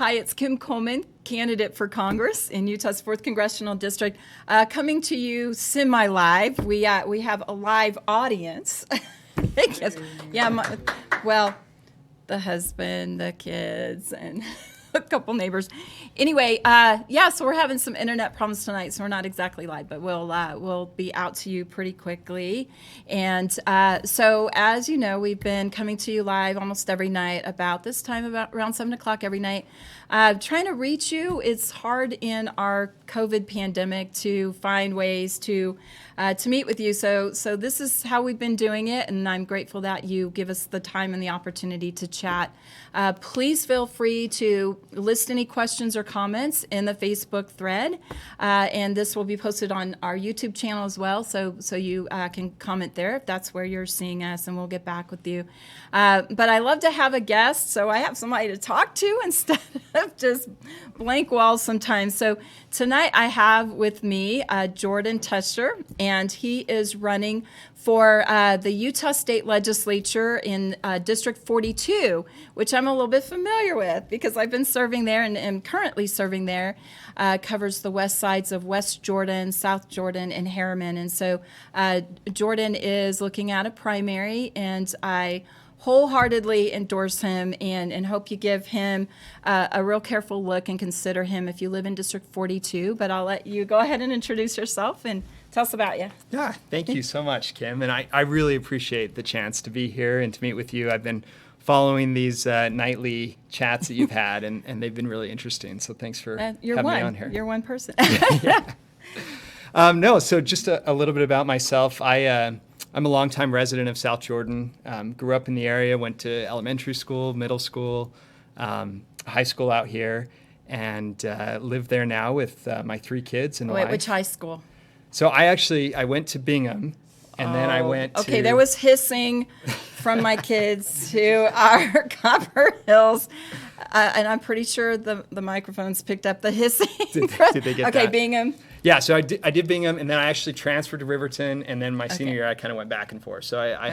Hi, it's Kim Coleman, candidate for Congress in Utah's 4th Congressional District, coming to you semi-live. We have a live audience. Yes. Yeah, well, the husband, the kids, and a couple neighbors. Anyway, so we're having some internet problems tonight, so we're not exactly live, but we'll be out to you pretty quickly. And so, as you know, we've been coming to you live almost every night about this time, about around 7 o'clock every night. Trying to reach you. It's hard in our COVID pandemic to find ways to meet with you. So this is how we've been doing it, and I'm grateful that you give us the time and the opportunity to chat. Please feel free to list any questions or comments in the Facebook thread, and this will be posted on our YouTube channel as well, so you can comment there if that's where you're seeing us, and we'll get back with you. But I love to have a guest, so I have somebody to talk to instead of just blank walls sometimes. So tonight I have with me Jordan Teuscher, and he is running for the Utah State Legislature in District 42, which I'm a little bit familiar with because I've been serving there and am currently serving there. Covers the west sides of West Jordan, South Jordan, and Harriman. And so Jordan is looking at a primary, and I wholeheartedly endorse him and hope you give him a real careful look and consider him if you live in District 42. But I'll let you go ahead and introduce yourself and tell us about you. Yeah, thank you so much, Kim. And I really appreciate the chance to be here and to meet with you. I've been following these nightly chats that you've had, and they've been really interesting. So thanks for having me on here. You're one person. So just a little bit about myself. I'm a longtime resident of South Jordan. Grew up in the area, went to elementary school, middle school, high school out here, and live there now with my 3 kids and wife. Which high school? So I went to Bingham, and then I went to... Okay, there was hissing from my kids to our Copper Hills, and I'm pretty sure the microphones picked up the hissing. Did they get that? Okay, Bingham. Yeah, so I did Bingham, and then I actually transferred to Riverton, and then my senior year I kind of went back and forth. So I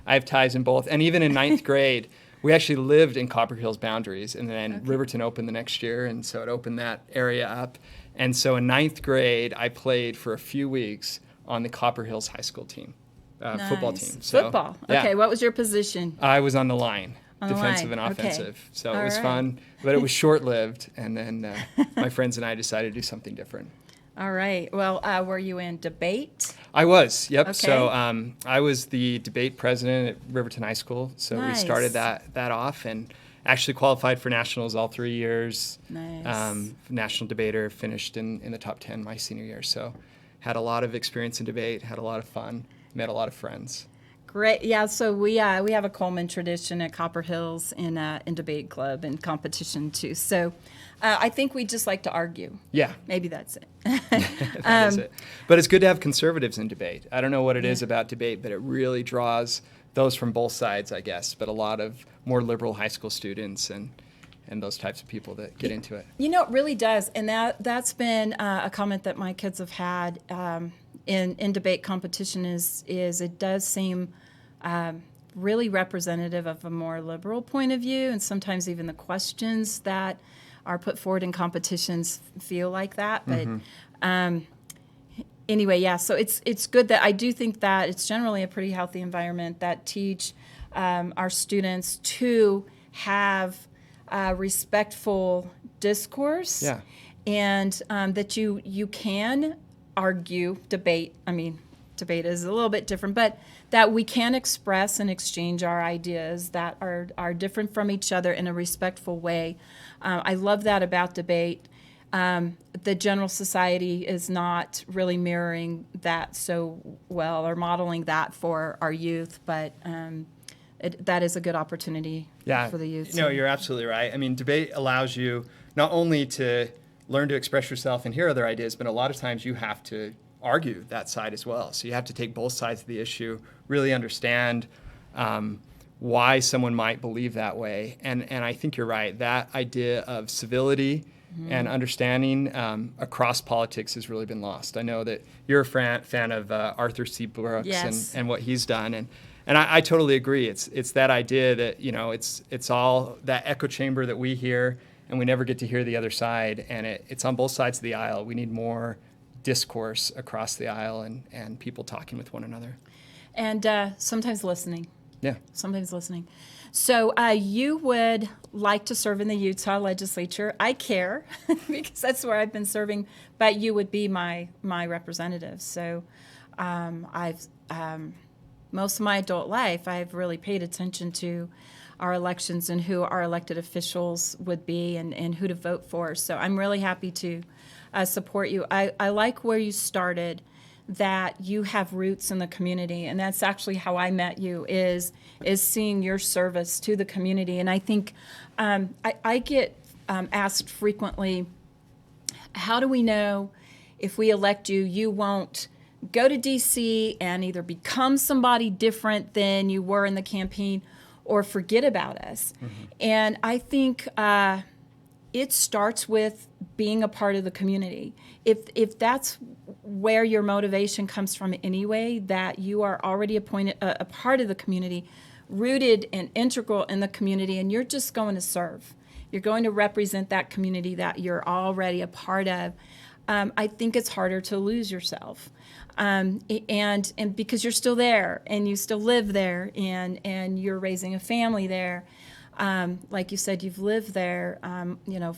have ties in both, and even in 9th grade, we actually lived in Copper Hills boundaries, and then Riverton opened the next year, and so it opened that area up. And so in 9th grade, I played for a few weeks on the Copper Hills high school team, football team. So, football. Yeah. Okay, what was your position? I was on the line. On the defensive line. and offensive. Okay. So it was fun, but it was short-lived, and then my friends and I decided to do something different. All right. Well, were you in debate? I was, yep. Okay. So I was the debate president at Riverton High School. So we started that off and actually qualified for nationals all 3 years. Nice. National debater, finished in the top 10 my senior year. So had a lot of experience in debate, had a lot of fun, met a lot of friends. Great. Yeah, so we have a Coleman tradition at Copper Hills in debate club and competition too. So I think we just like to argue. Yeah. Maybe that's it. That is it. But it's good to have conservatives in debate. I don't know what it is about debate, but it really draws those from both sides, I guess, but a lot of more liberal high school students and those types of people that get into it. You know, it really does. And that's been a comment that my kids have had in debate competition is it does seem really representative of a more liberal point of view, and sometimes even the questions that are put forward in competitions feel like that. But anyway, yeah, so it's good that I do think that it's generally a pretty healthy environment that teach our students to have respectful discourse, and that you can argue, debate. I mean, debate is a little bit different, but that we can express and exchange our ideas that are different from each other in a respectful way. I love that about debate. The general society is not really mirroring that so well or modeling that for our youth, but that is a good opportunity for the youth. No, you're absolutely right. I mean, debate allows you not only to learn to express yourself and hear other ideas, but a lot of times you have to argue that side as well. So you have to take both sides of the issue, really understand why someone might believe that way. And I think you're right. That idea of civility and understanding across politics has really been lost. I know that you're a fan of Arthur C. Brooks and what he's done. And I totally agree. It's that idea that, you know, it's all that echo chamber that we hear, and we never get to hear the other side. And it's on both sides of the aisle. We need more discourse across the aisle and people talking with one another. And sometimes listening. Yeah. Sometimes listening. So you would like to serve in the Utah legislature. I care because that's where I've been serving, but you would be my representative. So I've most of my adult life, I've really paid attention to our elections and who our elected officials would be and who to vote for. So I'm really happy to support you. I like where you started, that you have roots in the community, and that's actually how I met you, is seeing your service to the community. And I think I get asked frequently, how do we know if we elect you, you won't go to D.C. and either become somebody different than you were in the campaign or forget about us? Mm-hmm. And I think it starts with being a part of the community. If that's where your motivation comes from anyway, that you are already a part of the community, rooted and integral in the community, and you're just going to serve. You're going to represent that community that you're already a part of. I think it's harder to lose yourself. And because you're still there and you still live there and you're raising a family there. Like you said, you've lived there,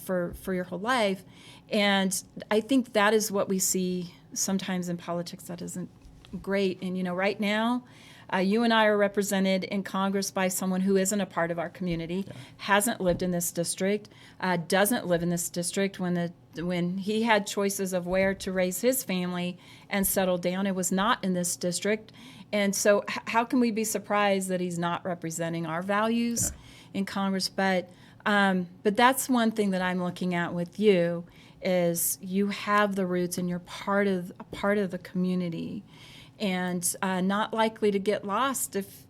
for your whole life. And I think that is what we see sometimes in politics that isn't great. And, right now, you and I are represented in Congress by someone who isn't a part of our community, hasn't lived in this district, doesn't live in this district. When he had choices of where to raise his family and settle down, it was not in this district. And so how can we be surprised that he's not representing our values in Congress? But that's one thing that I'm looking at with you, is you have the roots and you're part of the community, and not likely to get lost if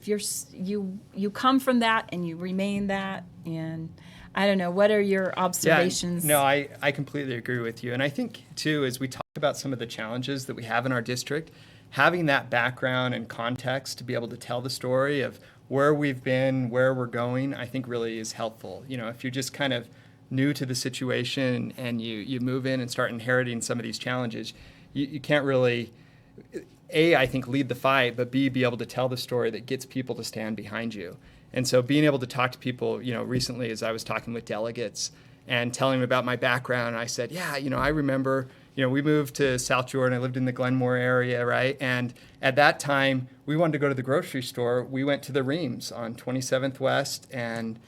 you come from that and you remain that. And I don't know, what are your observations? Yeah, no, I completely agree with you. And I think, too, as we talk about some of the challenges that we have in our district, having that background and context to be able to tell the story of where we've been, where we're going, I think really is helpful. If you're just kind of new to the situation and you move in and start inheriting some of these challenges, you can't really, A, I think, lead the fight, but B, be able to tell the story that gets people to stand behind you. And so being able to talk to people, recently as I was talking with delegates and telling them about my background, I said, I remember, we moved to South Jordan. I lived in the Glenmore area, right? And at that time, we wanted to go to the grocery store. We went to the Reams on 27th West and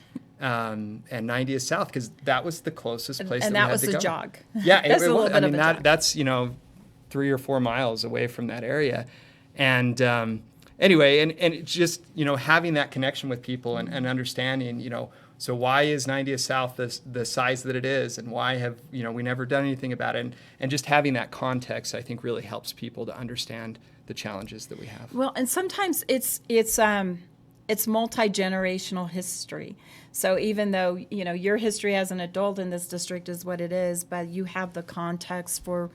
90th South, because that was the closest place that we had to go. And that was the jog. Yeah, it was. I mean, that's 3 or 4 miles away from that area. And anyway, and it's just, having that connection with people and understanding, so why is 90th South the size that it is, and why have, we never done anything about it? And just having that context, I think, really helps people to understand the challenges that we have. Well, and sometimes it's multi-generational history. So even though, your history as an adult in this district is what it is, but you have the context for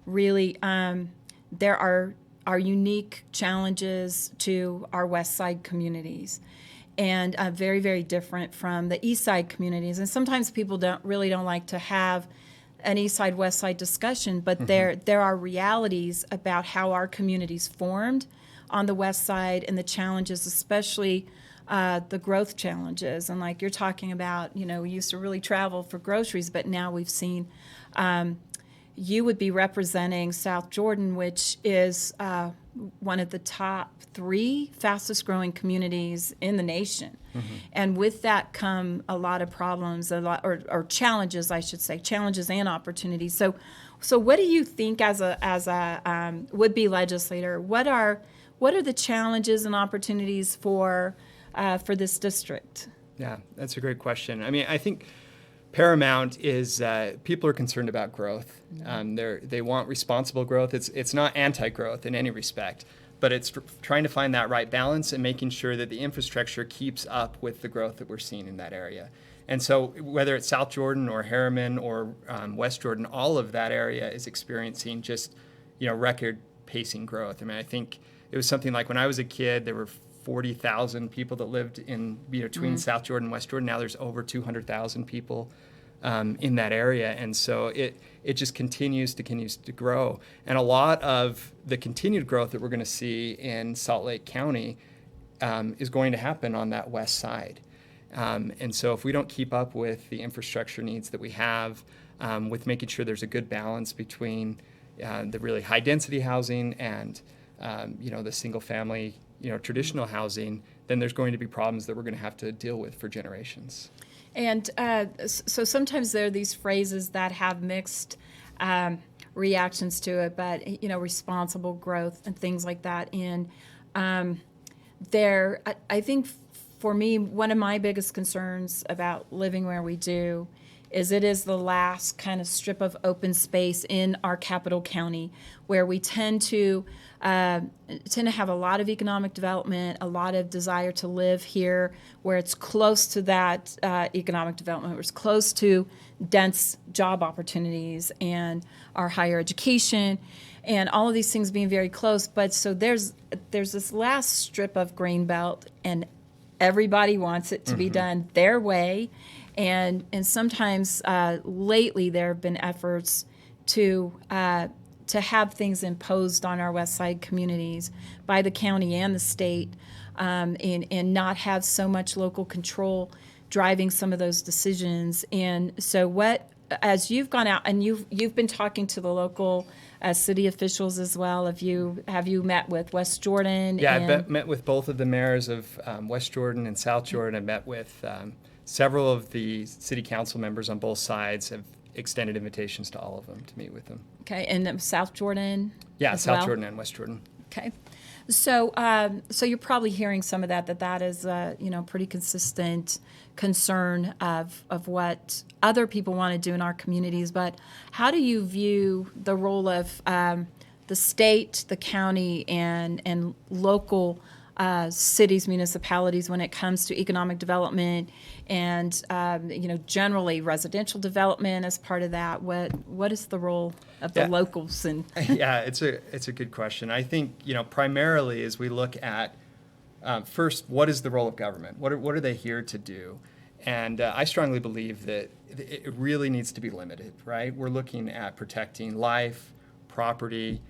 really, there are unique challenges to our West Side communities, and very, very different from the East Side communities. And sometimes people don't like to have an East Side, West Side discussion, but there are realities about how our communities formed on the West Side and the challenges, especially the growth challenges. And like you're talking about, we used to really travel for groceries, but now we've seen you would be representing South Jordan, which is one of the top 3 fastest growing communities in the nation. Mm-hmm. And with that come a lot of problems, or challenges, I should say, challenges and opportunities. So what do you think as a would-be legislator? What are the challenges and opportunities for this district? Yeah, that's a great question. I mean, I think paramount is people are concerned about growth. They want responsible growth. It's not anti-growth in any respect, but it's trying to find that right balance and making sure that the infrastructure keeps up with the growth that we're seeing in that area. And so whether it's South Jordan or Harriman or West Jordan, all of that area is experiencing just record pacing growth. I mean, I think it was something like when I was a kid, there were 40,000 people that lived in between South Jordan and West Jordan. Now there's over 200,000 people in that area, and so it just continues to grow. And a lot of the continued growth that we're going to see in Salt Lake County is going to happen on that west side. And so if we don't keep up with the infrastructure needs that we have, with making sure there's a good balance between the really high density housing and the single family traditional housing, then there's going to be problems that we're going to have to deal with for generations. And so sometimes there are these phrases that have mixed reactions to it, but responsible growth and things like that. And I think for me, one of my biggest concerns about living where we do is it is the last kind of strip of open space in our capital county where we tend to have a lot of economic development, a lot of desire to live here, where it's close to that economic development, where it's close to dense job opportunities and our higher education, and all of these things being very close. But so there's this last strip of grain belt, and everybody wants it to be done their way. And sometimes lately there have been efforts to have things imposed on our West Side communities by the county and the state, and not have so much local control driving some of those decisions. And so as you've gone out and you've been talking to the local city officials as well, have you met with West Jordan? Yeah, I've met with both of the mayors of West Jordan and South Jordan. I met with several of the city council members on both sides, have extended invitations to all of them to meet with them. Okay, and South Jordan? Yeah, as South well? Jordan and West Jordan. Okay. So you're probably hearing some of that is pretty consistent concern of what other people want to do in our communities. But how do you view the role of the state, the county, and local cities, municipalities when it comes to economic development and generally residential development as part of that? What is the role of the locals? And yeah, it's a good question. I think primarily as we look at first, what is the role of government? What are they here to do? And I strongly believe that it really needs to be limited. Right? We're looking at protecting life, property.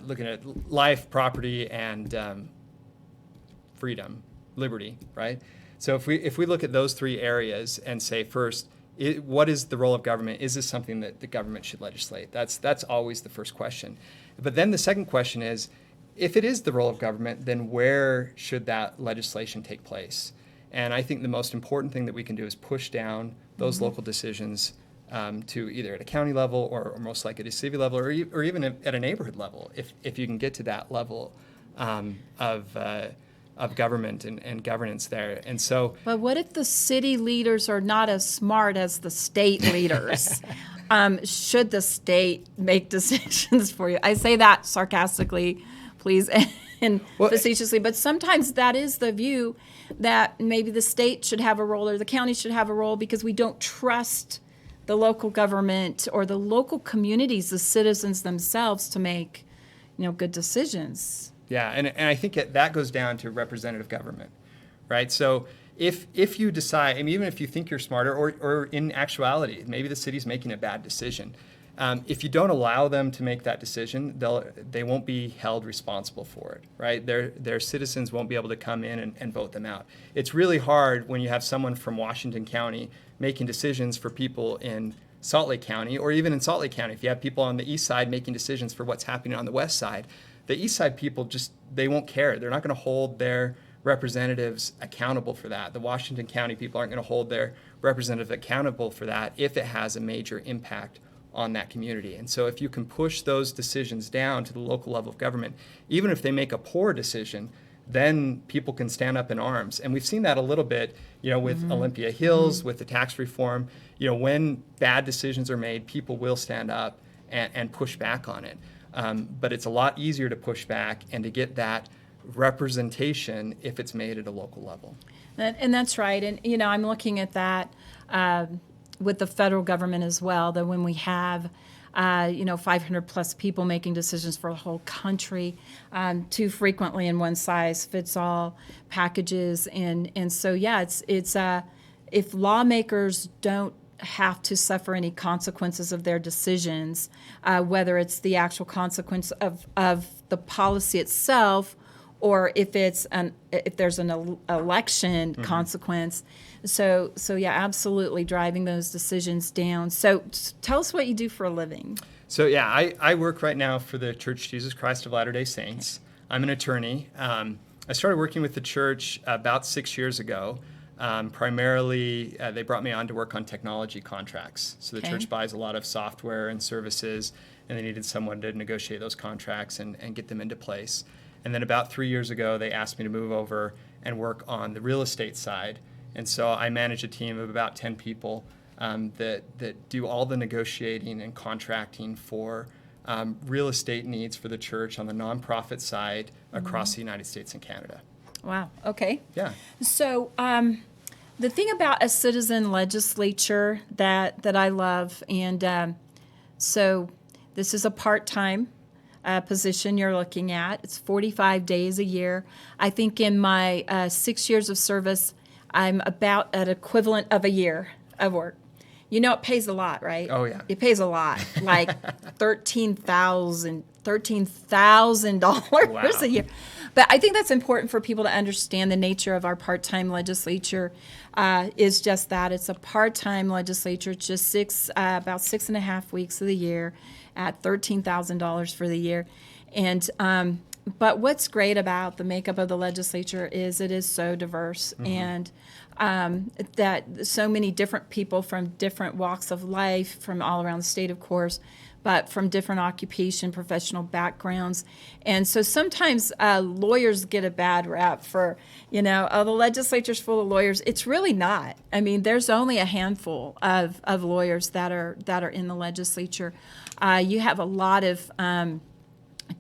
Looking at life, property, and freedom, liberty, right? So if we look at those three areas and say first, what is the role of government? Is this something that the government should legislate? That's always the first question. But then the second question is, if it is the role of government, then where should that legislation take place? And I think the most important thing that we can do is push down those local decisions to either at a county level or most likely at a city level or even at a neighborhood level, if you can get to that level of government and governance there. And so, but what if the city leaders are not as smart as the state leaders? Should the state make decisions for you? I say that sarcastically, please, and facetiously, but sometimes that is the view, that maybe the state should have a role or the county should have a role because we don't trust the local government or the local communities, the citizens themselves, to make, good decisions. Yeah, and I think that goes down to representative government, right? So if you decide, even if you think you're smarter, or in actuality, maybe the city's making a bad decision, if you don't allow them to make that decision, they won't be held responsible for it, right? Their citizens won't be able to come in and vote them out. It's really hard when you have someone from Washington County making decisions for people in Salt Lake County, or even in Salt Lake County. If you have people on the east side making decisions for what's happening on the west side, the east side people they won't care. They're not going to hold their representatives accountable for that. The Washington County people aren't going to hold their representative accountable for that if it has a major impact on that community. And so if you can push those decisions down to the local level of government, even if they make a poor decision, then people can stand up in arms. And we've seen that a little bit, with Olympia Hills, with the tax reform. When bad decisions are made, people will stand up and push back on it. But it's a lot easier to push back and to get that representation if it's made at a local level. And that's right. And, I'm looking at that with the federal government as well, that when we have 500 plus people making decisions for the whole country, too frequently in one size fits all packages. And so, yeah, it's if lawmakers don't have to suffer any consequences of their decisions, whether it's the actual consequence of the policy itself, or if there's an election consequence. So yeah, absolutely driving those decisions down. So tell us what you do for a living. So yeah, I work right now for the Church of Jesus Christ of Latter-day Saints. I'm an attorney. I started working with the church about 6 years ago. Primarily, they brought me on to work on technology contracts. So the church buys a lot of software and services, and they needed someone to negotiate those contracts and get them into place. And then about 3 years ago, they asked me to move over and work on the real estate side. And so I manage a team of about 10 people that do all the negotiating and contracting for real estate needs for the church on the nonprofit side across the United States and Canada. Wow. Okay. Yeah. So the thing about a citizen legislature that I love, and so this is a part-time position you're looking at. It's 45 days a year. I think in my 6 years of service, I'm about an equivalent of a year of work. You know, it pays a lot, right? Oh, yeah. It pays a lot, like $13,000 Wow. a year. But I think that's important for people to understand the nature of our part-time legislature is just that. It's a part-time legislature. It's just about 6.5 weeks of the year at $13,000 for the year. And but what's great about the makeup of the legislature is it is so diverse, and that so many different people from different walks of life, from all around the state, of course, but from different occupation, professional backgrounds. And so sometimes lawyers get a bad rap for, the legislature's full of lawyers. It's really not. I mean, there's only a handful of lawyers that are in the legislature. You have a lot of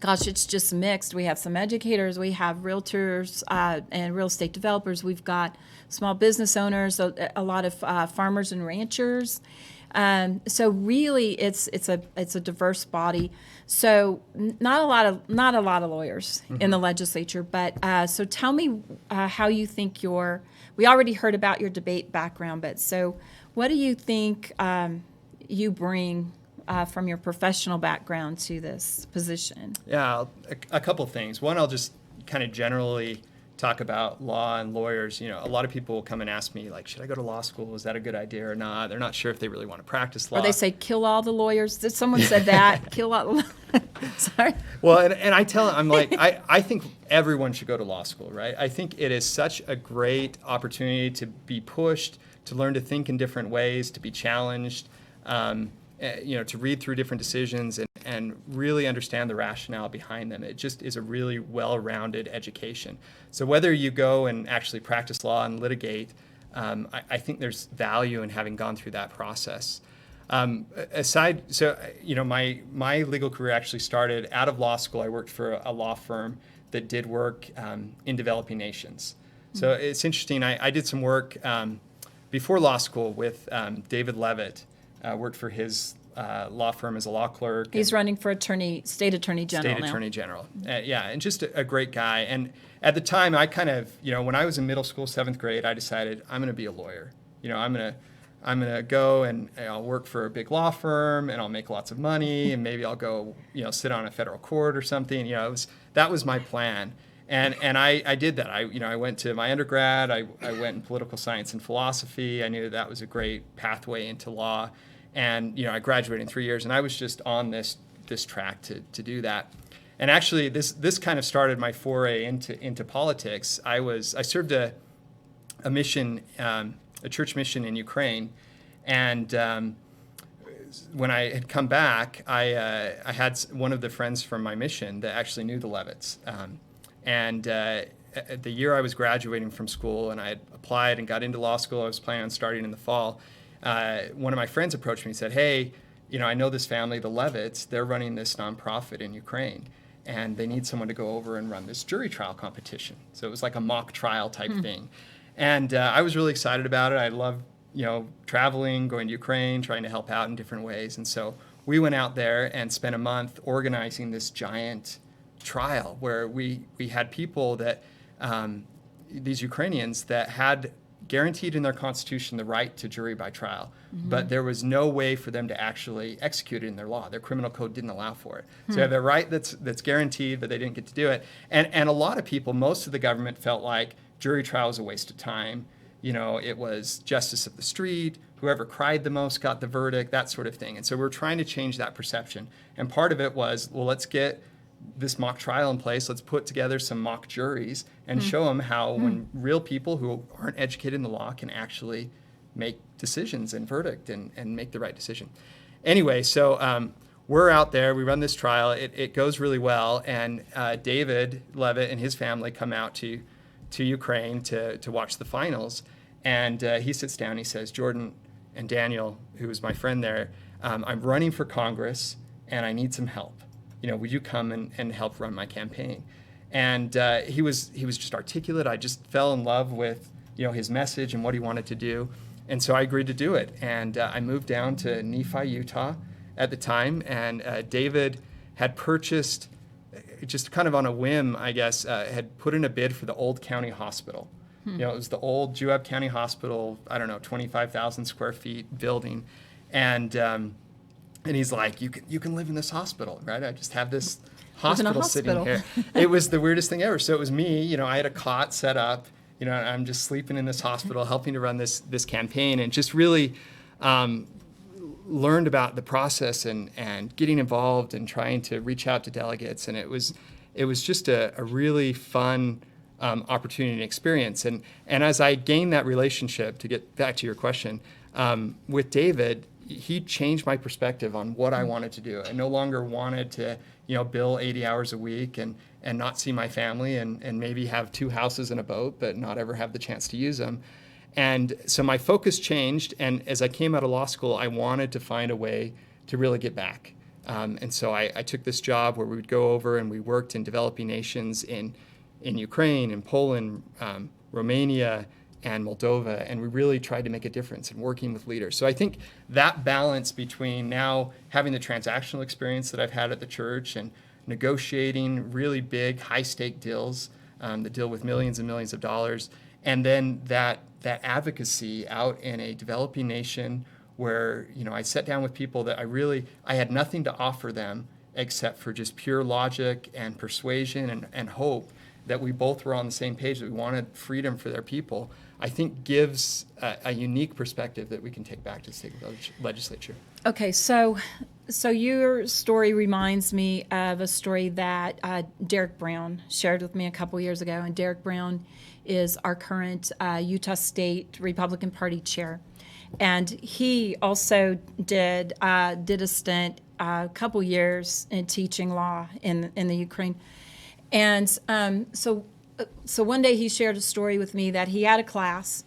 it's just mixed. We have some educators, we have realtors and real estate developers. We've got small business owners, a lot of farmers and ranchers. So really, it's a diverse body. So not a lot of lawyers in the legislature. But so tell me how you think we already heard about your debate background, but so what do you think you bring from your professional background to this position? Yeah, a couple things. One, I'll just kind of generally talk about law and lawyers. A lot of people will come and ask me, like, should I go to law school? Is that a good idea or not? They're not sure if they really want to practice law. Or they say, kill all the lawyers. Someone said that. Kill all the Sorry. Well, and I tell them, I'm like, I think everyone should go to law school, right? I think it is such a great opportunity to be pushed, to learn to think in different ways, to be challenged, to read through different decisions and really understand the rationale behind them. It just is a really well-rounded education. So whether you go and actually practice law and litigate, I think there's value in having gone through that process. My legal career actually started out of law school. I worked for a law firm that did work in developing nations. So it's interesting. I did some work before law school with David Levitt. Worked for his law firm as a law clerk. He's running for state attorney general now. State attorney general. And just a great guy. And at the time, I kind of, when I was in middle school, 7th grade, I decided I'm going to be a lawyer. I'm going to go and I'll work for a big law firm and I'll make lots of money and maybe I'll go, sit on a federal court or something. That was my plan. And I did that. I went to my undergrad. I went in political science and philosophy. I knew that was a great pathway into law. And I graduated in 3 years, and I was just on this track to do that. And actually, this kind of started my foray into politics. I served a mission, a church mission in Ukraine, and when I had come back, I had one of the friends from my mission that actually knew the Levitts. The year I was graduating from school, and I had applied and got into law school, I was planning on starting in the fall. One of my friends approached me and said, hey, I know this family, the Levitts, they're running this nonprofit in Ukraine, and they need someone to go over and run this jury trial competition. So it was like a mock trial type thing. And I was really excited about it. I love, traveling, going to Ukraine, trying to help out in different ways. And so we went out there and spent a month organizing this giant trial where we had people that, these Ukrainians that had guaranteed in their constitution the right to jury by trial, but there was no way for them to actually execute it in their law. Their criminal code didn't allow for it. So they have a right that's guaranteed, but they didn't get to do it. And a lot of people, most of the government felt like jury trial was a waste of time. You know, it was justice of the street, whoever cried the most got the verdict, that sort of thing. And so we're trying to change that perception. And part of it was, well, let's get this mock trial in place. Let's put together some mock juries and show them how when real people who aren't educated in the law can actually make decisions and verdict and make the right decision. Anyway, so we're out there. We run this trial. It goes really well. And David Levitt and his family come out to Ukraine to watch the finals. And he sits down. He says, Jordan and Daniel, who was my friend there, I'm running for Congress and I need some help. You know, would you come and help run my campaign? And he was just articulate. I just fell in love with, you know, his message and what he wanted to do. And so I agreed to do it. And I moved down to Nephi, Utah at the time. And David had purchased, just kind of on a whim, I guess, had put in a bid for the old county hospital. You know, it was the old Juab County Hospital, I don't know, 25,000 square feet building. And he's like, you can live in this hospital, right? I just have this hospital sitting here. It was the weirdest thing ever. So it was me, you know, I had a cot set up, you know, and I'm just sleeping in this hospital, helping to run this campaign, and just really learned about the process and getting involved and trying to reach out to delegates. And it was just a really fun opportunity and experience. And as I gained that relationship, to get back to your question, with David, he changed my perspective on what I wanted to do. I no longer wanted to, you know, bill 80 hours a week and not see my family and maybe have 2 houses and a boat, but not ever have the chance to use them. And so my focus changed. And as I came out of law school, I wanted to find a way to really get back. And so I took this job where we would go over and we worked in developing nations in Ukraine, in Poland, Romania, and Moldova, and we really tried to make a difference in working with leaders. So I think that balance between now having the transactional experience that I've had at the church and negotiating really big, high-stake deals that deal with millions and millions of dollars, and then that advocacy out in a developing nation where, you know, I sat down with people that I had nothing to offer them except for just pure logic and persuasion and hope that we both were on the same page, that we wanted freedom for their people, I think gives a unique perspective that we can take back to the state legislature. Okay, so your story reminds me of a story that Derek Brown shared with me a couple years ago, and Derek Brown is our current Utah State Republican Party chair, and he also did a stint a couple years in teaching law in the Ukraine, and so one day he shared a story with me that he had a class,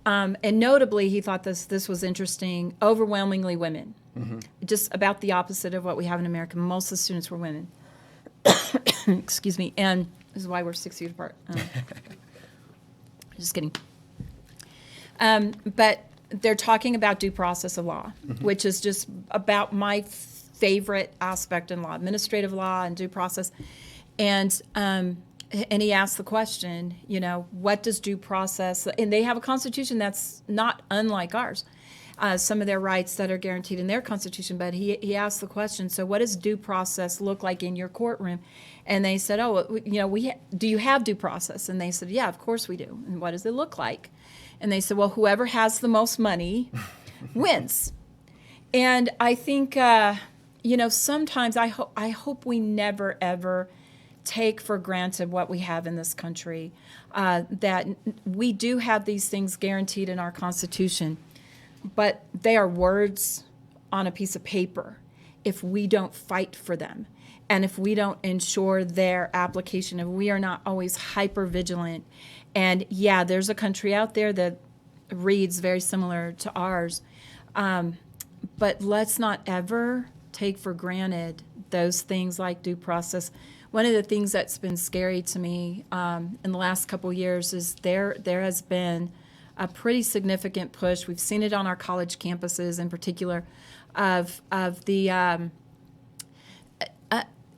and notably he thought this was interesting, overwhelmingly women. Just about the opposite of what we have in America. Most of the students were women. Excuse me. And this is why we're 6 years apart. Just kidding. But they're talking about due process of law, which is just about my favorite aspect in law, administrative law and due process. And he asked the question, you know, what does due process, and they have a constitution that's not unlike ours. Some of their rights that are guaranteed in their constitution, but he asked the question, so what does due process look like in your courtroom? And they said, do you have due process? And they said, yeah, of course we do. And what does it look like? And they said, well, whoever has the most money wins. And I think, sometimes I hope we never, ever take for granted what we have in this country, that we do have these things guaranteed in our Constitution. But they are words on a piece of paper if we don't fight for them and if we don't ensure their application, if we are not always hyper vigilant. And yeah, there's a country out there that reads very similar to ours, but let's not ever take for granted those things like due process. One of the things that's been scary to me in the last couple of years is there has been a pretty significant push. We've seen it on our college campuses in particular, of the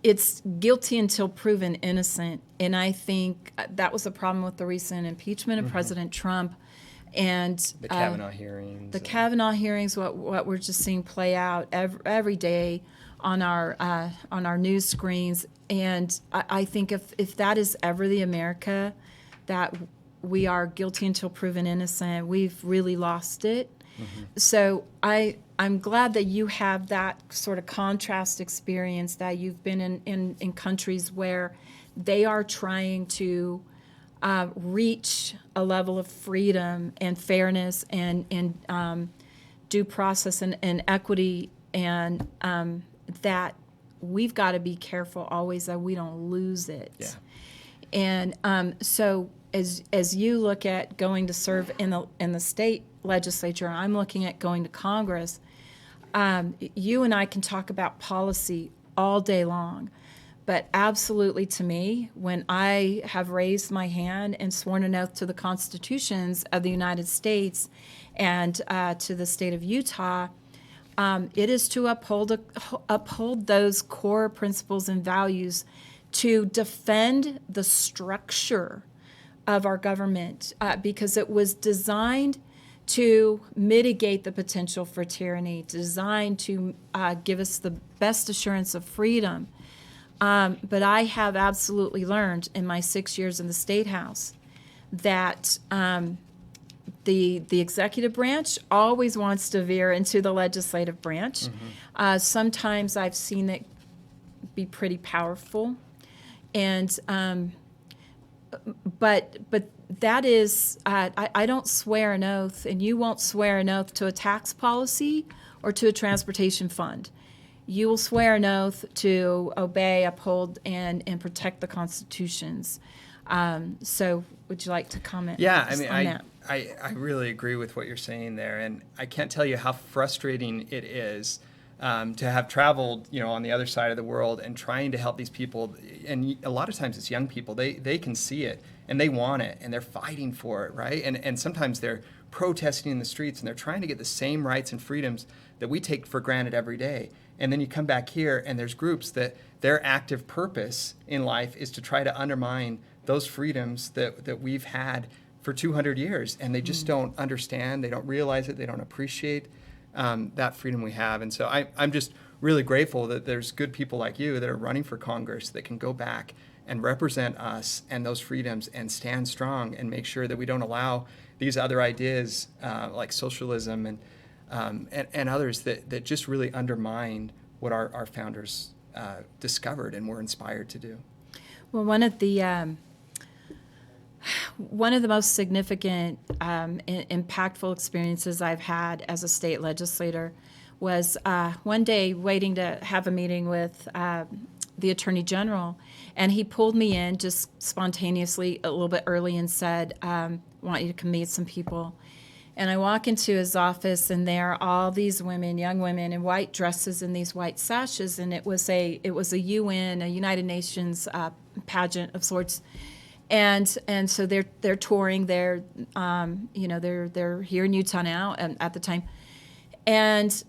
it's guilty until proven innocent. And I think that was the problem with the recent impeachment of President Trump. And The Kavanaugh hearings. the Kavanaugh hearings, what we're just seeing play out every day on our news screens. And I think if that is ever the America that we are guilty until proven innocent, we've really lost it. So I'm glad that you have that sort of contrast experience, that you've been in countries where they are trying to reach a level of freedom and fairness and due process and equity, and that we've got to be careful always that we don't lose it. Yeah. And so as you look at going to serve in the state legislature, I'm looking at going to Congress. You and I can talk about policy all day long, but absolutely, to me, when I have raised my hand and sworn an oath to the constitutions of the United States and to the state of Utah, it is to uphold those core principles and values, to defend the structure of our government, because it was designed to mitigate the potential for tyranny, designed to give us the best assurance of freedom. But I have absolutely learned in my 6 years in the State House that the executive branch always wants to veer into the legislative branch. Sometimes I've seen it be pretty powerful, and but that is I don't swear an oath, and you won't swear an oath to a tax policy or to a transportation fund. You will swear an oath to obey, uphold, and protect the constitutions. So would you like to comment Yeah, on that? I really agree with what you're saying there, and I can't tell you how frustrating it is to have traveled, on the other side of the world and trying to help these people. And a lot of times it's young people. They can see it and they want it and they're fighting for it, right? And sometimes they're protesting in the streets and they're trying to get the same rights and freedoms that we take for granted every day. And then you come back here and there's groups that their active purpose in life is to try to undermine those freedoms that we've had for 200 years. And they just don't understand, they don't realize it, they don't appreciate that freedom we have. And so I'm just really grateful that there's good people like you that are running for Congress that can go back and represent us and those freedoms and stand strong and make sure that we don't allow these other ideas like socialism and others that just really undermine what our founders discovered and were inspired to do. Well, one of the most significant impactful experiences I've had as a state legislator was one day waiting to have a meeting with the Attorney General, and he pulled me in just spontaneously a little bit early and said, want you to come meet some people. And I walk into his office, and there are all these women, young women, in white dresses and these white sashes, and it was a UN, a United Nations pageant of sorts. And so they're touring. They're they're here in Utah now at the time, and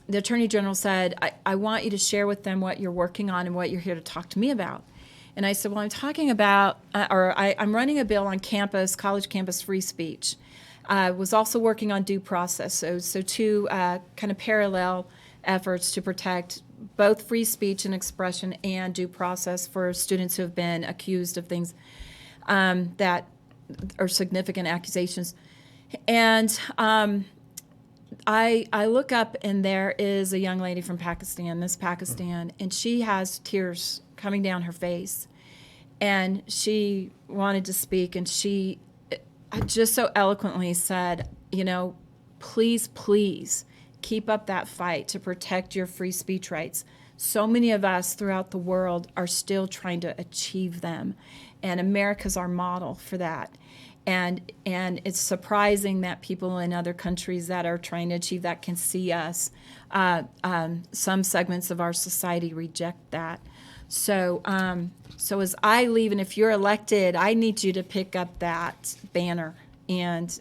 the Attorney General said, I want you to share with them what you're working on and what you're here to talk to me about. And I said, well, I'm talking about, I'm running a bill on campus, college campus free speech. I was also working on due process, so two kind of parallel efforts to protect both free speech and expression and due process for students who have been accused of things that are significant accusations. And I look up, and there is a young lady from Pakistan, Miss Pakistan, and she has tears coming down her face. And she wanted to speak, and she just so eloquently said, please, please keep up that fight to protect your free speech rights. So many of us throughout the world are still trying to achieve them, and America's our model for that. And it's surprising that people in other countries that are trying to achieve that can see us. Some segments of our society reject that. So as I leave, and if you're elected, I need you to pick up that banner and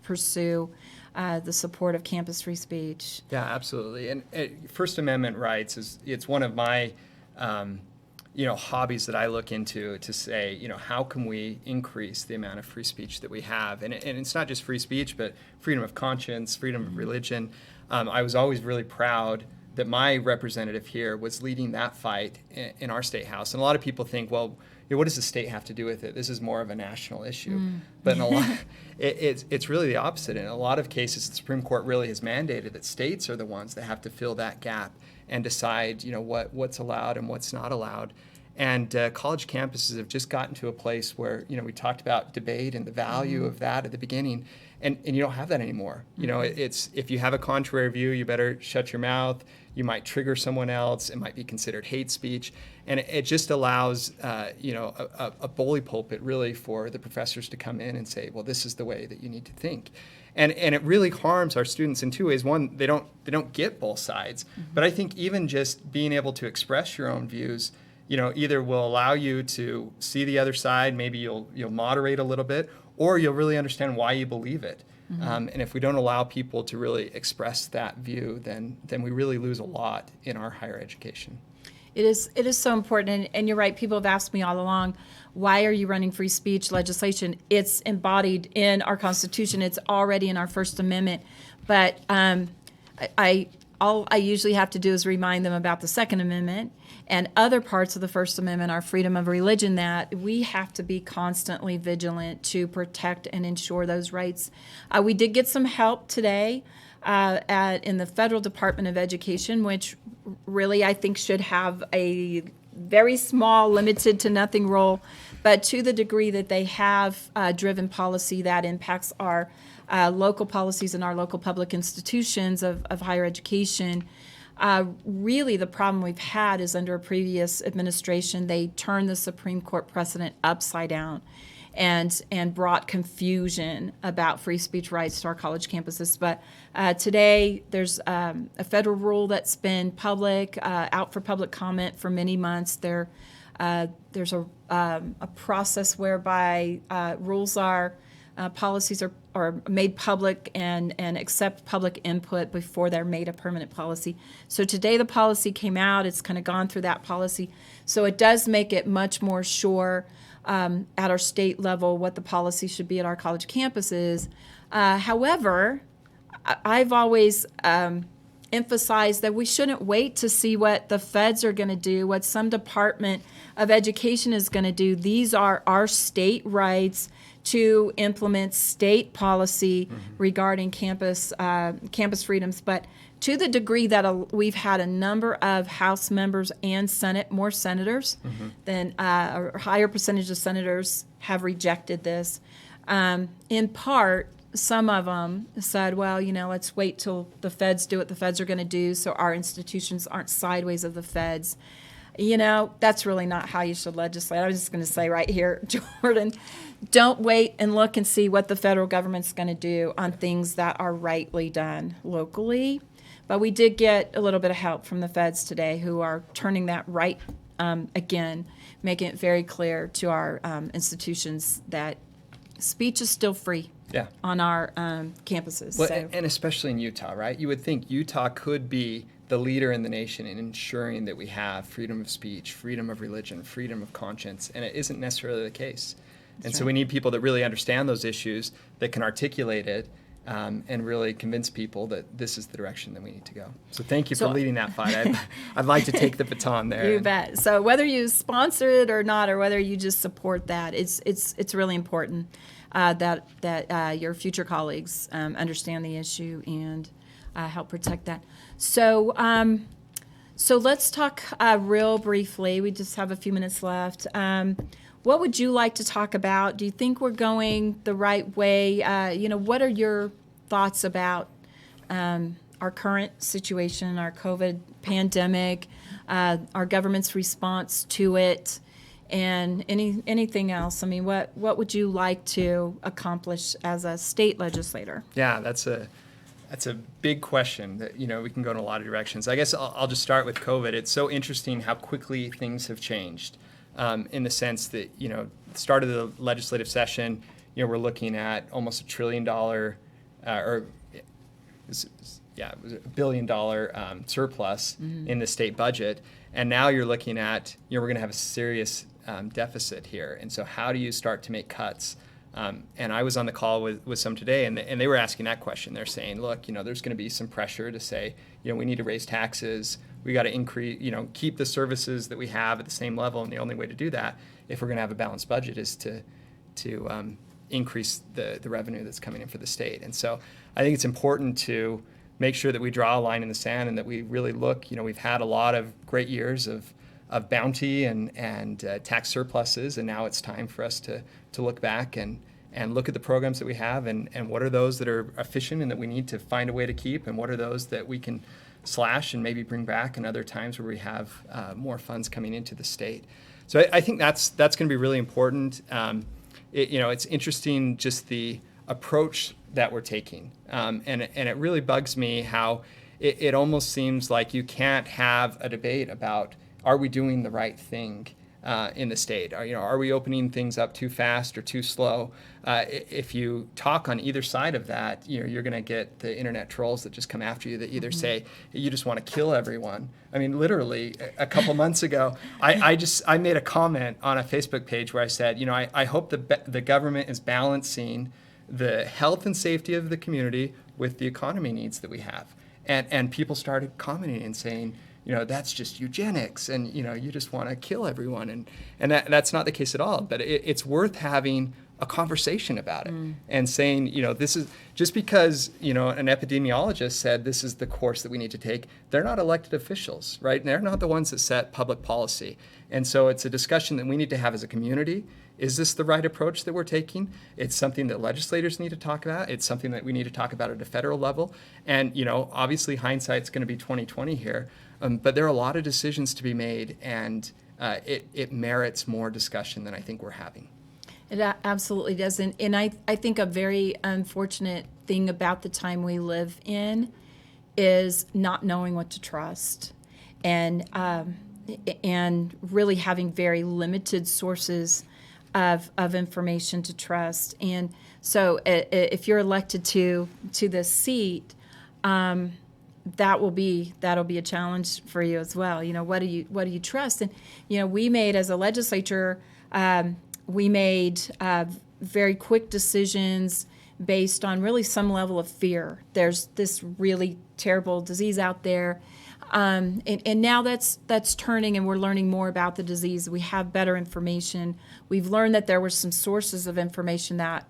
pursue the support of campus free speech. Yeah, absolutely. And First Amendment rights it's one of my hobbies that I look into to say, how can we increase the amount of free speech that we have? And it's not just free speech, but freedom of conscience, freedom of religion. I was always really proud that my representative here was leading that fight in our state house. And a lot of people think, well, what does the state have to do with it? This is more of a national issue. But in a lot, it's really the opposite. In a lot of cases, the Supreme Court really has mandated that states are the ones that have to fill that gap and decide, what's allowed and what's not allowed. And college campuses have just gotten to a place where, we talked about debate and the value of that at the beginning, and you don't have that anymore. It's if you have a contrary view, you better shut your mouth. You might trigger someone else. It might be considered hate speech. And it just allows, a bully pulpit really for the professors to come in and say, well, this is the way that you need to think. And it really harms our students in two ways. One, they don't get both sides. But I think even just being able to express your own views, either will allow you to see the other side, maybe you'll moderate a little bit, or you'll really understand why you believe it. And if we don't allow people to really express that view, then we really lose a lot in our higher education. It is so important, and you're right. People have asked me all along, why are you running free speech legislation? It's embodied in our Constitution. It's already in our First Amendment. But all I usually have to do is remind them about the Second Amendment and other parts of the First Amendment, our freedom of religion, that we have to be constantly vigilant to protect and ensure those rights. We did get some help today in the Federal Department of Education, which really I think should have a very small, limited to nothing role, but to the degree that they have driven policy that impacts our local policies and our local public institutions of higher education. Really, the problem we've had is under a previous administration, they turned the Supreme Court precedent upside down and brought confusion about free speech rights to our college campuses. But today, there's a federal rule that's been out for public comment for many months. There's a process whereby policies are made public and accept public input before they're made a permanent policy. So today the policy came out. It's kind of gone through that policy. So it does make it much more sure at our state level what the policy should be at our college campuses. However, I've always emphasized that we shouldn't wait to see what the feds are going to do, what some Department of Education is going to do. These are our state rights to implement state policy regarding campus freedoms. But to the degree that we've had a number of House members and more senators than a higher percentage of senators have rejected this. In part, some of them said, well, let's wait till the feds do what the feds are going to do so our institutions aren't sideways of the feds. That's really not how you should legislate. I was just going to say right here, Jordan, don't wait and look and see what the federal government's going to do on things that are rightly done locally. But we did get a little bit of help from the feds today who are turning that right again, making it very clear to our institutions that speech is still free on our campuses. Well, and especially in Utah, right? You would think Utah could be the leader in the nation in ensuring that we have freedom of speech, freedom of religion, freedom of conscience, and it isn't necessarily the case. So we need people that really understand those issues, that can articulate it, and really convince people that this is the direction that we need to go. So thank you for leading that fight. I'd like to take the baton there. You bet. So whether you sponsor it or not, or whether you just support that, it's really important that your future colleagues understand the issue and help protect that. So let's talk real briefly. We just have a few minutes left. What would you like to talk about? Do you think we're going the right way? What are your thoughts about our current situation, our COVID pandemic, our government's response to it, and anything else? I mean, what would you like to accomplish as a state legislator? Yeah, that's a big question that, we can go in a lot of directions. I guess I'll just start with COVID. It's so interesting how quickly things have changed in the sense that, the start of the legislative session, we're looking at almost $1 trillion or it was $1 billion surplus in the state budget. And now you're looking at, we're going to have a serious deficit here. And so how do you start to make cuts? And I was on the call with some today, and they were asking that question. They're saying, look, there's going to be some pressure to say, we need to raise taxes. We got to increase, keep the services that we have at the same level. And the only way to do that, if we're going to have a balanced budget, is to increase the revenue that's coming in for the state. And so I think it's important to make sure that we draw a line in the sand and that we really look, we've had a lot of great years of bounty and tax surpluses, and now it's time for us to look back and look at the programs that we have and what are those that are efficient and that we need to find a way to keep, and what are those that we can slash and maybe bring back in other times where we have more funds coming into the state. So I think that's going to be really important. It's interesting just the approach that we're taking, and it really bugs me how it almost seems like you can't have a debate about, are we doing the right thing in the state? Are we opening things up too fast or too slow? If you talk on either side of that, you're going to get the internet trolls that just come after you that either say you just want to kill everyone. I mean, literally a couple months ago, I made a comment on a Facebook page where I said, I hope the government is balancing the health and safety of the community with the economy needs that we have. And people started commenting and saying, that's just eugenics, and you just want to kill everyone, and that's not the case at all. But it's worth having a conversation about it and saying, this is just because an epidemiologist said this is the course that we need to take. They're not elected officials, right? And they're not the ones that set public policy, and so it's a discussion that we need to have as a community. Is this the right approach that we're taking? It's something that legislators need to talk about. It's something that we need to talk about at a federal level. And obviously hindsight's going to be 20/20 here. But there are a lot of decisions to be made, and it merits more discussion than I think we're having. It absolutely does. And I think a very unfortunate thing about the time we live in is not knowing what to trust, and really having very limited sources of information to trust. And so if you're elected to this seat, that'll be a challenge for you as well. What do you trust? And we made, as a legislature, we made very quick decisions based on really some level of fear. There's this really terrible disease out there, and now that's turning, and we're learning more about the disease. We have better information. We've learned that there were some sources of information that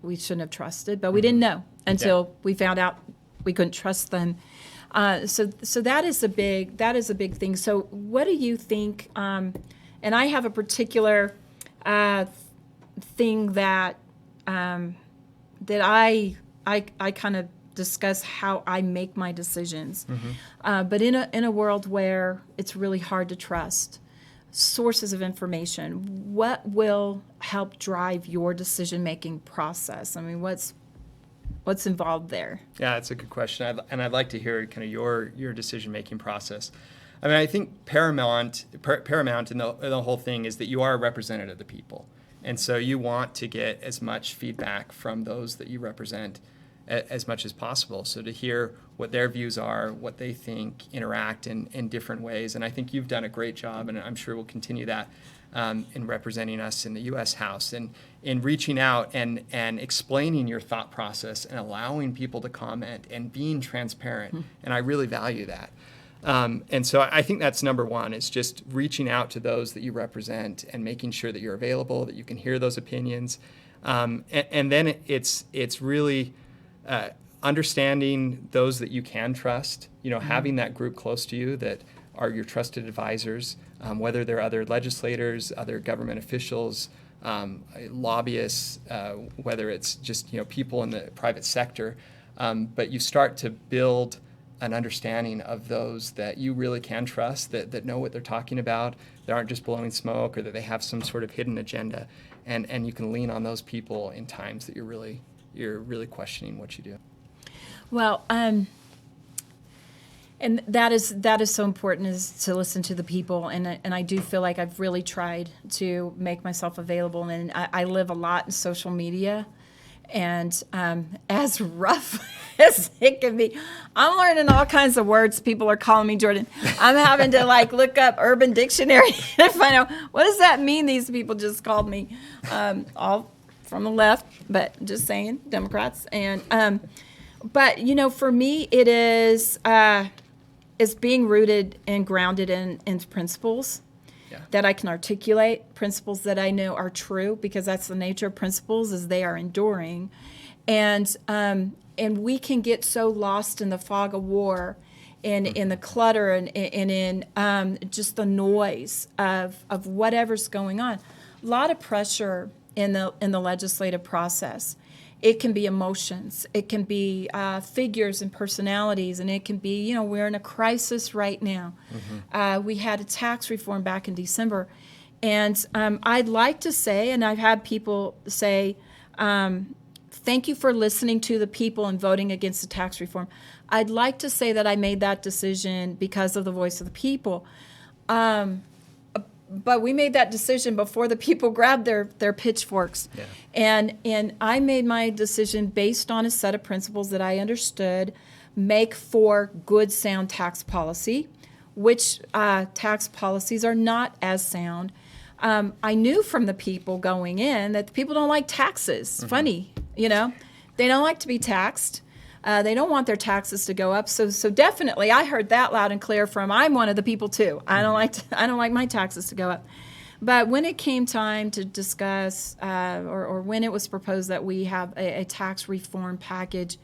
we shouldn't have trusted, but we didn't know until we found out we couldn't trust them. So that is a big thing. So what do you think? And I have a particular thing that I kind of discuss how I make my decisions. But in a world where it's really hard to trust sources of information, what will help drive your decision-making process? I mean, what's involved there? Yeah, that's a good question, and I'd like to hear kind of your decision-making process. I mean, I think paramount in the whole thing is that you are a representative of the people, and so you want to get as much feedback from those that you represent as much as possible. So to hear what their views are, what they think, interact in different ways, and I think you've done a great job, and I'm sure we'll continue that in representing us in the U.S. House, and in reaching out and explaining your thought process and allowing people to comment and being transparent. And I really value that. And so I think that's number one, is just reaching out to those that you represent and making sure that you're available, that you can hear those opinions. And then it's really understanding those that you can trust, having that group close to you that are your trusted advisors, whether they're other legislators, other government officials, lobbyists, whether it's just people in the private sector. But you start to build an understanding of those that you really can trust, that know what they're talking about, that aren't just blowing smoke, or that they have some sort of hidden agenda, and you can lean on those people in times that you're really questioning what you do. Well, and that is so important, is to listen to the people, and I do feel like I've really tried to make myself available, and I live a lot in social media, And as rough as it can be, I'm learning all kinds of words. People are calling me Jordan. I'm having to look up Urban Dictionary to find out what does that mean. These people just called me, all from the left, but just saying, Democrats. And but for me, it is being rooted and grounded in principles that I can articulate, principles that I know are true, because that's the nature of principles, is they are enduring. And we can get so lost in the fog of war and in the clutter and in just the noise of whatever's going on. A lot of pressure in the legislative process. It can be emotions. It can be figures and personalities, and it can be, we're in a crisis right now. We had a tax reform back in December, and I'd like to say, and I've had people say, thank you for listening to the people and voting against the tax reform. I'd like to say that I made that decision because of the voice of the people. But we made that decision before the people grabbed their pitchforks. Yeah. And I made my decision based on a set of principles that I understood make for good, sound tax policy, which tax policies are not as sound. I knew from the people going in that the people don't like taxes. Funny, they don't like to be taxed. They don't want their taxes to go up. So definitely, I heard that loud and clear from. I'm one of the people too. I don't like my taxes to go up. But when it came time to discuss, or when it was proposed that we have a tax reform package,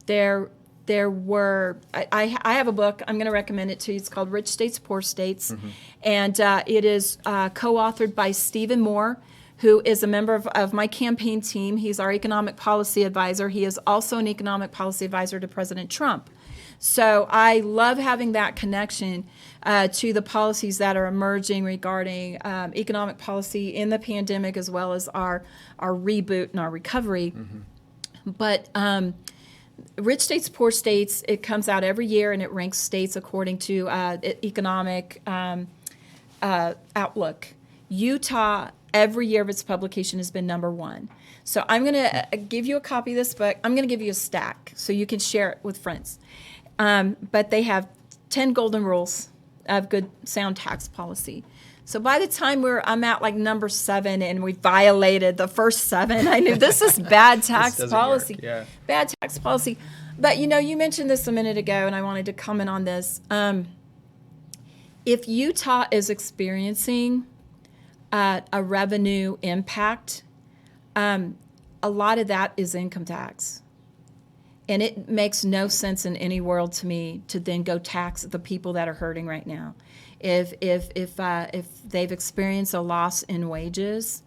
there were. I have a book. I'm going to recommend it to you. It's called Rich States, Poor States, and it is co-authored by Stephen Moore, who is a member of my campaign team. He's our economic policy advisor. He is also an economic policy advisor to President Trump. So I love having that connection to the policies that are emerging regarding economic policy in the pandemic, as well as our reboot and our recovery. But Rich States, Poor States, it comes out every year, and it ranks states according to economic outlook. Utah, every year of its publication, has been number one. So I'm going to give you a copy of this book. I'm going to give you a stack so you can share it with friends. But they have 10 golden rules of good, sound tax policy. So by the time I'm at number 7 and we violated the first 7, I knew this is bad tax policy. Yeah. Bad tax policy. But you mentioned this a minute ago, and I wanted to comment on this. If Utah is experiencing a revenue impact, a lot of that is income tax. And it makes no sense in any world to me to then go tax the people that are hurting right now. If they've experienced a loss in wages,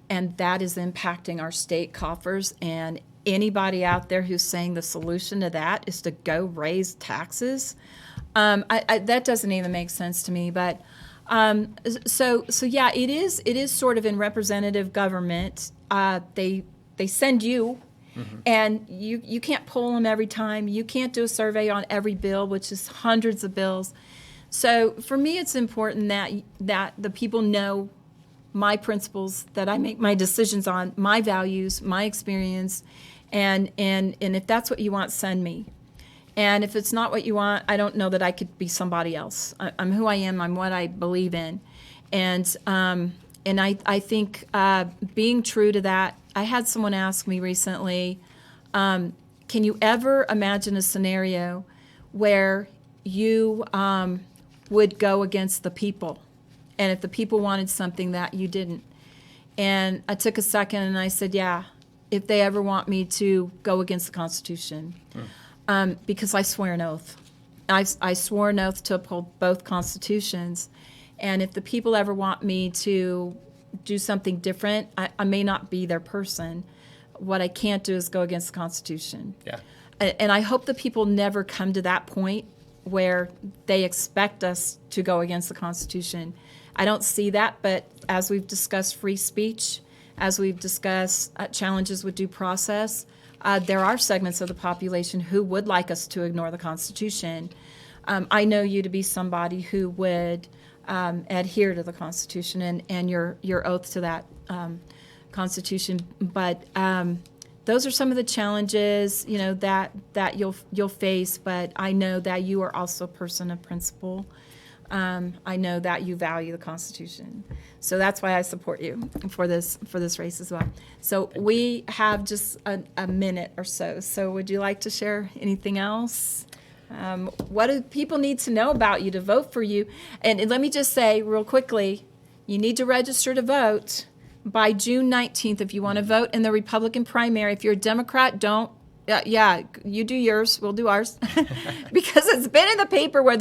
and that is impacting our state coffers, and anybody out there who's saying the solution to that is to go raise taxes, that doesn't even make sense to me. But so yeah, it is sort of in representative government. They send you. And you can't pull them every time. You can't do a survey on every bill, which is hundreds of bills. So for me, it's important that the people know my principles, that I make my decisions on, my values, my experience, and if that's what you want, send me. And if it's not what you want, I don't know that I could be somebody else. I'm who I am. I'm what I believe in, and I think being true to that. I had someone ask me recently, can you ever imagine a scenario where you would go against the people, and if the people wanted something that you didn't? And I took a second and I said, yeah, if they ever want me to go against the Constitution, because I swear an oath. I swore an oath to uphold both constitutions, and if the people ever want me to do something different, I may not be their person. What I can't do is go against the Constitution. Yeah. And I hope the people never come to that point where they expect us to go against the Constitution. I don't see that, but as we've discussed free speech, as we've discussed challenges with due process, there are segments of the population who would like us to ignore the Constitution. I know you to be somebody who would adhere to the Constitution and your oath to that Constitution. But those are some of the challenges, that you'll face. But I know that you are also a person of principle. I know that you value the Constitution, so that's why I support you for this race as well. So we have just a minute or so. So would you like to share anything else? What do people need to know about you to vote for you? And let me just say real quickly, you need to register to vote by June 19th if you want to vote in the Republican primary. If you're a Democrat, don't. You do yours, we'll do ours, because it's been in the paper where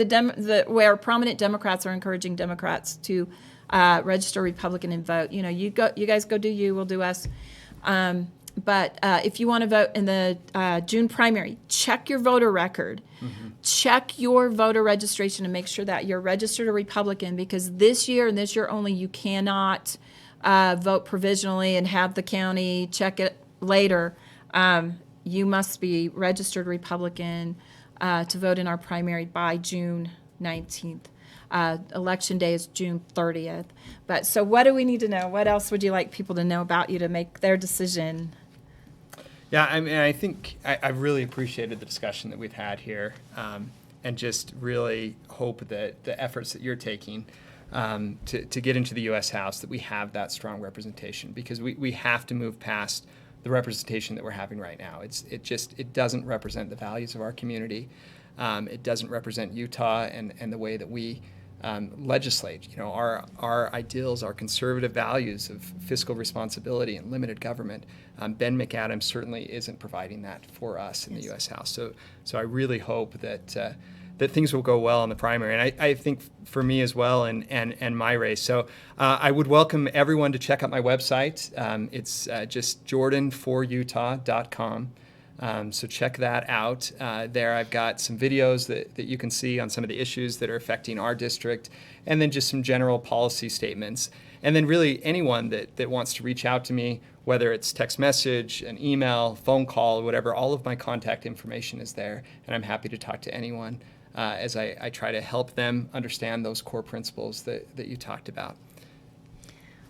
where prominent Democrats are encouraging Democrats to register Republican and vote. You guys go do you, we'll do us. But if you want to vote in the June primary, check your voter record, check your voter registration, and make sure that you're registered a Republican. Because this year and this year only, you cannot vote provisionally and have the county check it later. You must be registered Republican to vote in our primary by June 19th. Election day is June 30th. But so what do we need to know? What else would you like people to know about you to make their decision? Yeah, I mean, I think I've really appreciated the discussion that we've had here, and just really hope that the efforts that you're taking to get into the U.S. House, that we have that strong representation, because we have to move past the representation that we're having right now. It doesn't represent the values of our community. It doesn't represent Utah and the way that we legislate. Our ideals, our conservative values of fiscal responsibility and limited government. Ben McAdams certainly isn't providing that for us in the U.S. House. So I really hope that things will go well in the primary. And I think for me as well, and my race. So I would welcome everyone to check out my website. It's just jordan4utah.com. So check that out. There I've got some videos that you can see on some of the issues that are affecting our district, and then just some general policy statements. And then really anyone that wants to reach out to me, whether it's text message, an email, phone call, whatever, all of my contact information is there. And I'm happy to talk to anyone as I try to help them understand those core principles that you talked about.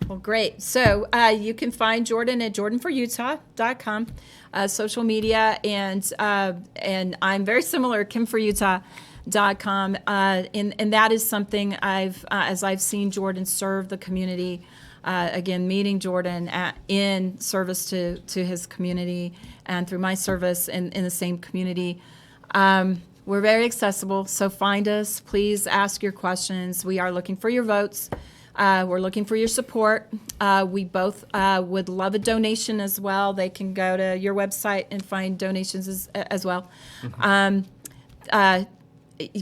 Well, great. So you can find Jordan at jordan4utah.com, social media, and I'm very similar, kim4utah.com, and that is something as I've seen Jordan serve the community, again, meeting Jordan in service to his community and through my service in the same community. We're very accessible, so find us. Please ask your questions. We are looking for your votes. We're looking for your support. We both would love a donation as well. They can go to your website and find donations as well.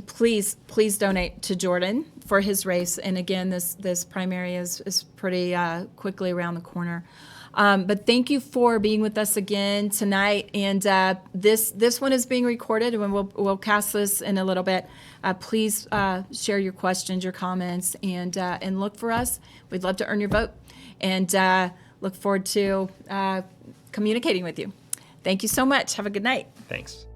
Please donate to Jordan for his race. And again, this primary is pretty quickly around the corner. But thank you for being with us again tonight. And this one is being recorded, and we'll cast this in a little bit. Please share your questions, your comments, and look for us. We'd love to earn your vote, and look forward to communicating with you. Thank you so much. Have a good night. Thanks.